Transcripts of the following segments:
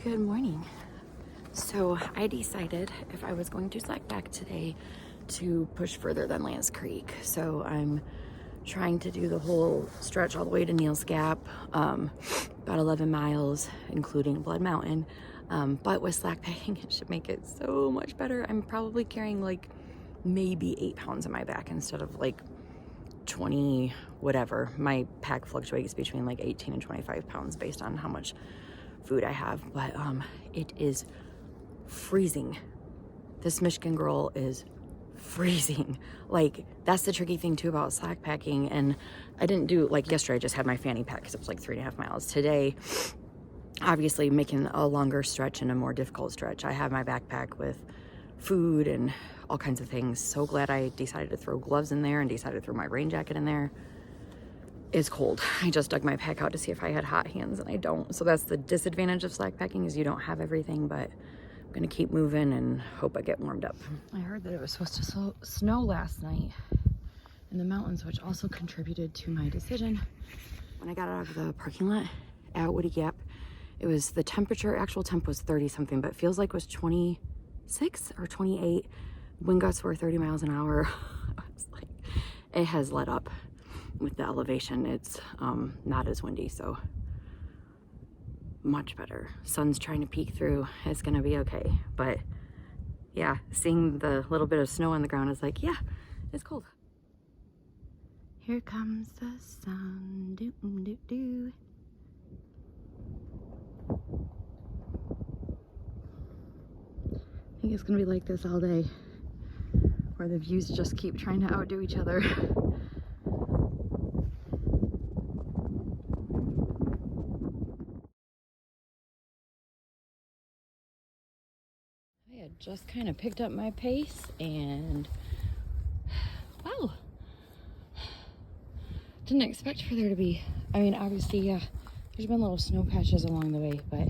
Good morning. So I decided if I was going to slack back today to push further than Lance Creek. So I'm trying to do the whole stretch all the way to Neels Gap, about 11 miles, including Blood Mountain. But with slack packing, it should make it so much better. I'm probably carrying like maybe 8 pounds on my back instead of like 20, whatever. My pack fluctuates between like 18 and 25 pounds based on how much food I have, but it is freezing. This Michigan girl is freezing. Like, that's the tricky thing too about slack packing. And I didn't do, like yesterday I just had my fanny pack because it was like 3.5 miles. Today, obviously making a longer stretch and a more difficult stretch, I have my backpack with food and all kinds of things. So glad I decided to throw gloves in there and decided to throw my rain jacket in there. It's cold. I just dug my pack out to see if I had hot hands and I don't. So that's the disadvantage of slack packing, is you don't have everything, but I'm gonna keep moving and hope I get warmed up. I heard that it was supposed to snow last night in the mountains, which also contributed to my decision. When I got out of the parking lot at Woody Gap, it was the temperature, actual temp was 30 something, but feels like it was 26 or 28. Wind gusts were 30 miles an hour. I was like, it has let up. With the elevation, it's not as windy, so much better. Sun's trying to peek through. It's gonna be okay. But yeah, seeing the little bit of snow on the ground is like, yeah, it's cold. Here comes the sun. Doo doo doo. I think it's gonna be like this all day, where the views just keep trying to outdo each other. I had just kind of picked up my pace and wow, didn't expect for there to be, I mean, obviously, yeah, there's been little snow patches along the way, but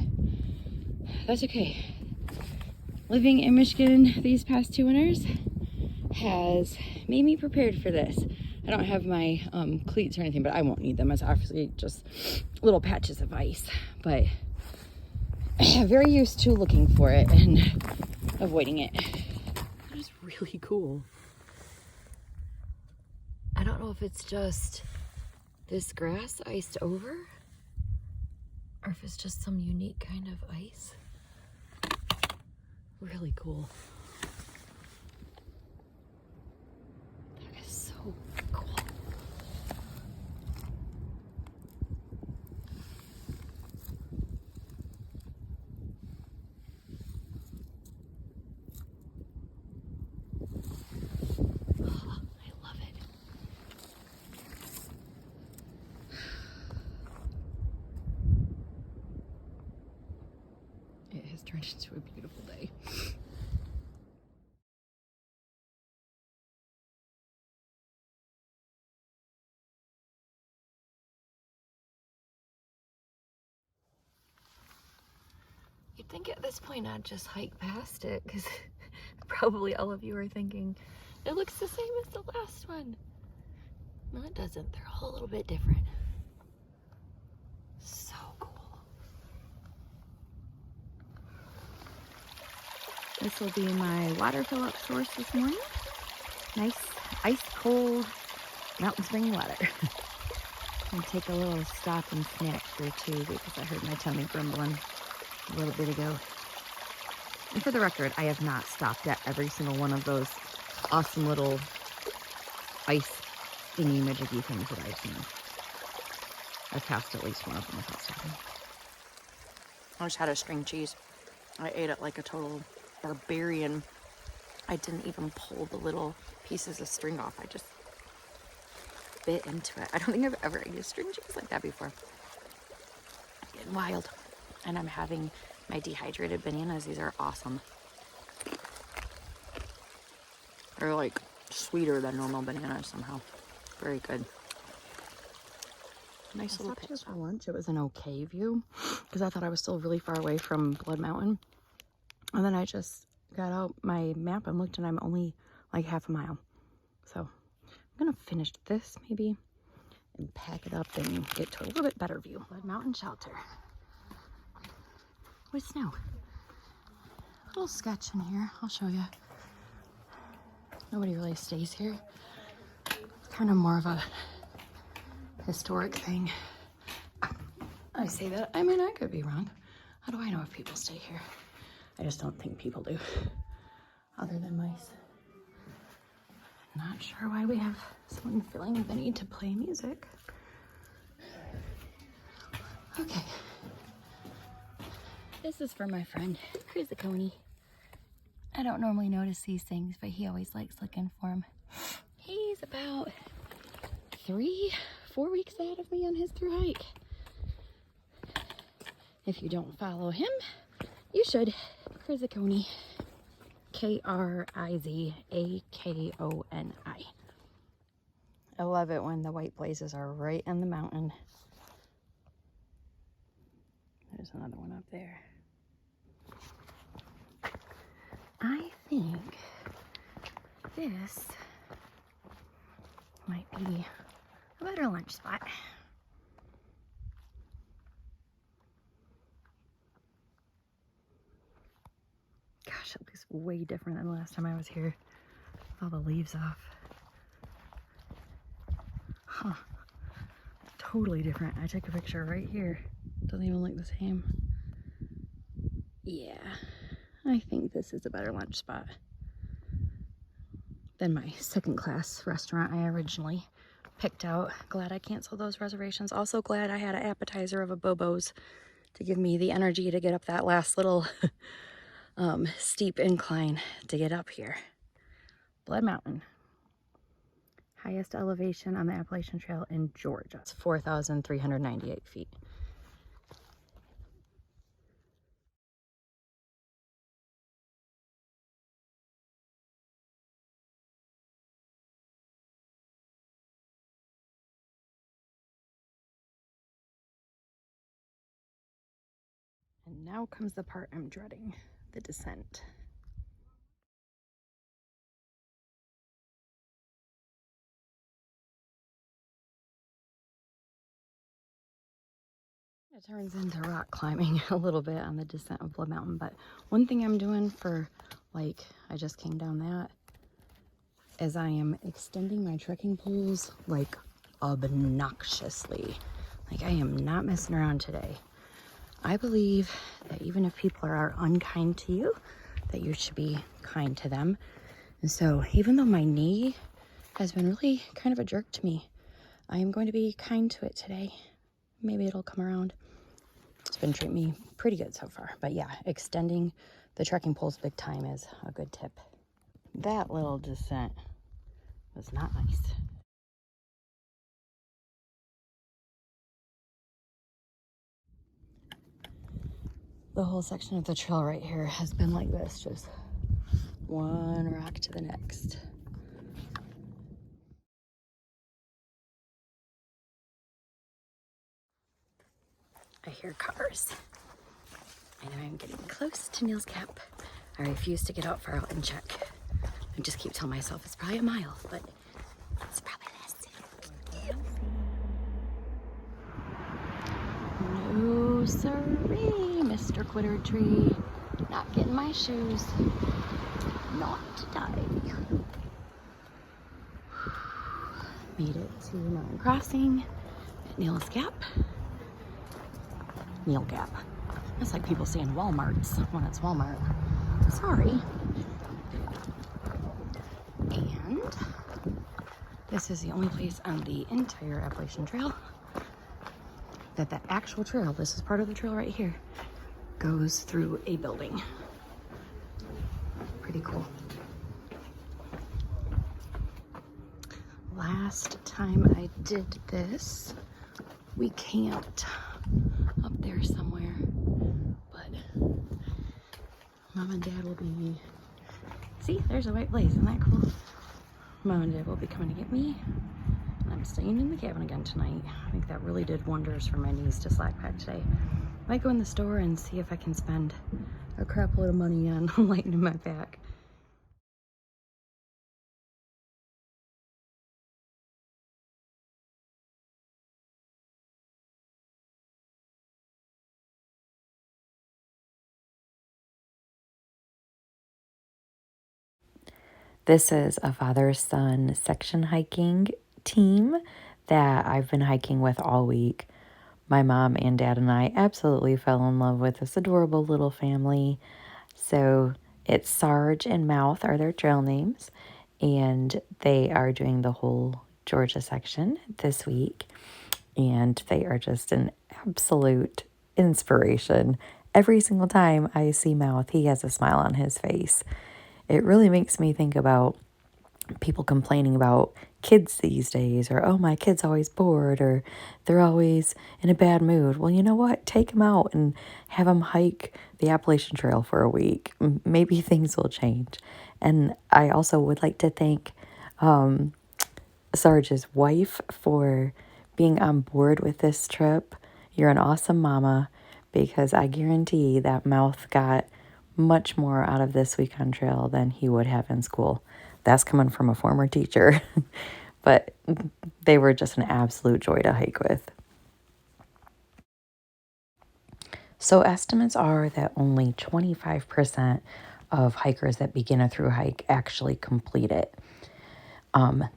that's okay. Living in Michigan these past 2 winters has made me prepared for this. I don't have my cleats or anything, but I won't need them. It's obviously just little patches of ice, but I'm very used to looking for it and avoiding it. That is really cool. I don't know if it's just this grass iced over or if it's just some unique kind of ice. Really cool. That is so cool. It has turned into a beautiful day. You'd think at this point I'd just hike past it, because probably all of you are thinking, it looks the same as the last one. No, it doesn't. They're all a little bit different. So cool. This will be my water fill-up source this morning. Nice, ice-cold mountain spring water. And take a little stop and snack here too, because I heard my tummy grumbling a little bit ago. And for the record, I have not stopped at every single one of those awesome little ice thingy-majiggy things that I've seen. I've passed at least one of them without stopping. I just had a string cheese. I ate it like a total barbarian. I didn't even pull the little pieces of string off. I just bit into it. I don't think I've ever eaten string cheese like that before. Getting wild. And I'm having my dehydrated bananas. These are awesome. They're like sweeter than normal bananas somehow. Very good. Nice little pit stop. For lunch, it was an okay view because I thought I was still really far away from Blood Mountain. And then I just got out my map and looked, and I'm only like half a mile. So I'm gonna finish this maybe and pack it up and get to a little bit better view. Blood Mountain Shelter. with snow. Little sketch in here, I'll show you. Nobody really stays here. It's kind of more of a historic thing. I say that, I mean, I could be wrong. How do I know if people stay here? I just don't think people do, other than mice. Not sure why we have someone feeling the need to play music. Okay. This is for my friend, Coney. I don't normally notice these things, but he always likes looking for them. He's about 3-4 weeks ahead of me on his through hike. If you don't follow him, you should. Coney. Krizakoni. I love it when the white places are right in the mountain. There's another one up there. I think this might be a better lunch spot. Gosh, it looks way different than the last time I was here. With all the leaves off. Huh. Totally different. I took a picture right here. Doesn't even look the same. Yeah, I think this is a better lunch spot than my second class restaurant I originally picked out. Glad I canceled those reservations. Also glad I had an appetizer of a Bobo's to give me the energy to get up that last little steep incline to get up here. Blood Mountain. Highest elevation on the Appalachian Trail in Georgia. It's 4,398 feet. And now comes the part I'm dreading, the descent. It turns into rock climbing a little bit on the descent of Blood Mountain, but one thing I'm doing for, like, I just came down that, is I am extending my trekking poles, like, obnoxiously. Like, I am not messing around today. I believe that even if people are unkind to you, that you should be kind to them. And so, even though my knee has been really kind of a jerk to me, I am going to be kind to it today. Maybe it'll come around. It's been treating me pretty good so far. But yeah, extending the trekking poles big time is a good tip. That little descent was not nice. The whole section of the trail right here has been like this, just one rock to the next. I hear cars. I know I'm getting close to Neels Gap. I refuse to get out far out and check. I just keep telling myself it's probably a mile, but it's probably less. No siree, Mr. Quitter Tree. Not getting my shoes. Not today. Made it to Mountain Crossing at Neels Gap. Neels Gap. It's like people saying Walmart's when it's Walmart. Sorry. And this is the only place on the entire Appalachian Trail that the actual trail, this is part of the trail right here, goes through a building. Pretty cool. Last time I did this, we camped up there somewhere, but Mom and Dad will be, see, there's a white blaze, isn't that cool? Mom and Dad will be coming to get me. I'm staying in the cabin again tonight. I think that really did wonders for my knees to slack pack today. Might go in the store and see if I can spend a crap load of money on lightening my back. This is a father-son section hiking team that I've been hiking with all week. My mom and dad and I absolutely fell in love with this adorable little family. So it's Sarge and Mouth are their trail names, and they are doing the whole Georgia section this week. And they are just an absolute inspiration. Every single time I see Mouth, he has a smile on his face. It really makes me think about people complaining about kids these days, or, oh, my kid's always bored, or they're always in a bad mood. Well, you know what? Take them out and have them hike the Appalachian Trail for a week. Maybe things will change. And I also would like to thank Sarge's wife for being on board with this trip. You're an awesome mama, because I guarantee that Mouth got much more out of this week on trail than he would have in school. That's coming from a former teacher, but they were just an absolute joy to hike with. So estimates are that only 25% of hikers that begin a through hike actually complete it.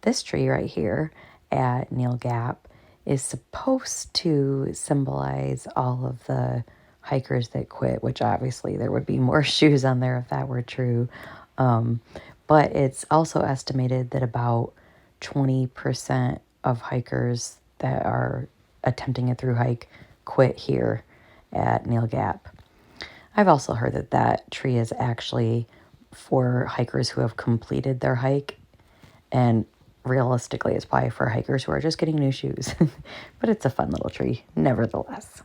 This tree right here at Neels Gap is supposed to symbolize all of the hikers that quit, which obviously there would be more shoes on there if that were true. But it's also estimated that about 20% of hikers that are attempting a through hike quit here at Neels Gap. I've also heard that that tree is actually for hikers who have completed their hike, and realistically it's probably for hikers who are just getting new shoes. But it's a fun little tree nevertheless.